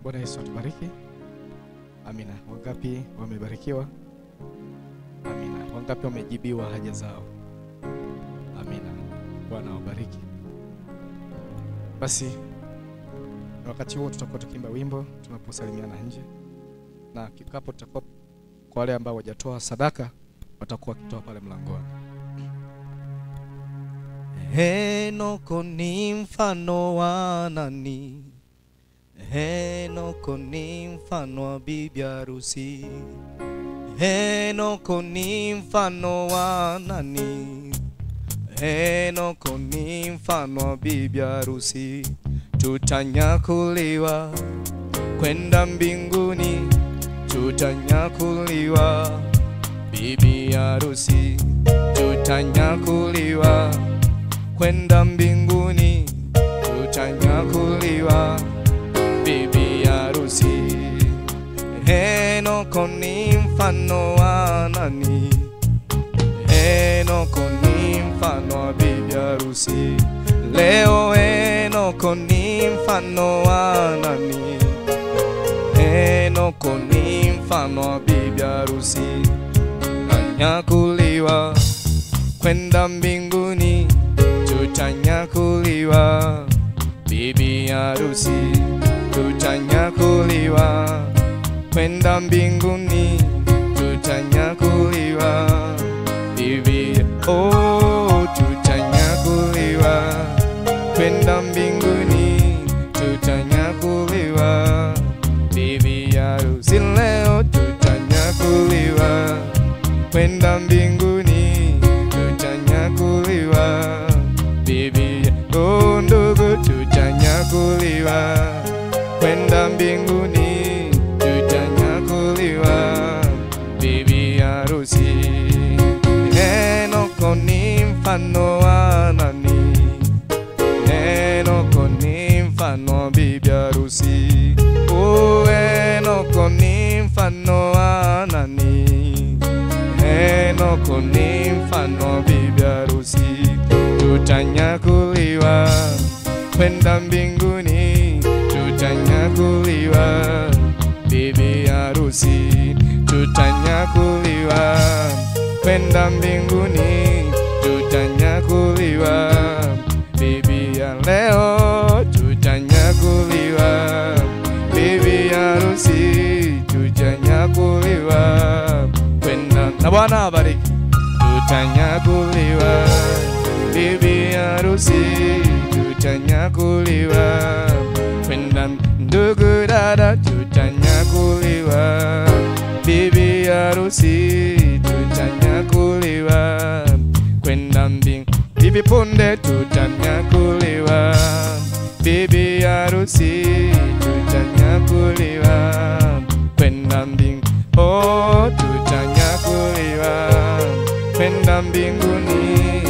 Bwana Yesu atubariki. Amina. Wangapi wamebarikiwa? Amina. Wangapi wamejibiwa haja zao? Amina. Bwana wabariki. Basi wakati huo tutakuwa tukiimba wimbo tunaposalimiana nje, na kikapo tutakuwa kwa wale ambao hawajatoa sadaka watakuwa kitoa pale mlangoni. Henoko ni mfano wa nani? Henoko ni mfano wa bibi harusi. Henoko ni mfano wa nani? Henoko ni mfano wa bibi harusi. Tutanyakuliwa kwenda mbinguni, tutanyakuliwa bibi harusi. Tutanyakuliwa kwenda mbinguni, tutanyakuliwa bibi harusi. Henoko ni mfano wa nani? Henoko ni mfano wa bibi harusi. Leo Henoko ni mfano wa nani? Henoko ni mfano wa bibi harusi. Tutanyakuliwa kwenda mbinguni, tutanyakuliwa bibi harusi. Tutanyakuliwa kwenda mbinguni, tutanyakuliwa bibi. Oh, tutanyakuliwa kwenda mbinguni, tutanyakuliwa bibi harusi. Leo tutanyakuliwa kwenda mbinguni, tutanyakuliwa bibi. Oh, ndugu, tutanyakuliwa kwenda mbinguni, tutanyakuliwa bibi harusi. Henoko ni mfano wa nani? Henoko ni mfano wa bibi harusi. Oh, Henoko ni mfano wa nani? Henoko ni mfano wa bibi harusi. Tutanyakuliwa kwenda mbinguni, tutanyakuliwa bibi harusi. Tutanyakuliwa kwenda mbinguni, tutanyakuliwa bibi ya leo. Tutanyakuliwa bibi harusi, tutanyakuliwa kwenda. Na Bwana bariki. Tutanyakuliwa bibi harusi, tutanyakuliwa kwenda. Ndugu dada, tutanyakuliwa bibi harusi, tutanyakuliwa kwenda mbingu. Bibi punde, tutanyakuliwa bibi harusi, tutanyakuliwa kwenda mbingu. Oh, tutanyakuliwa kwenda mbinguni,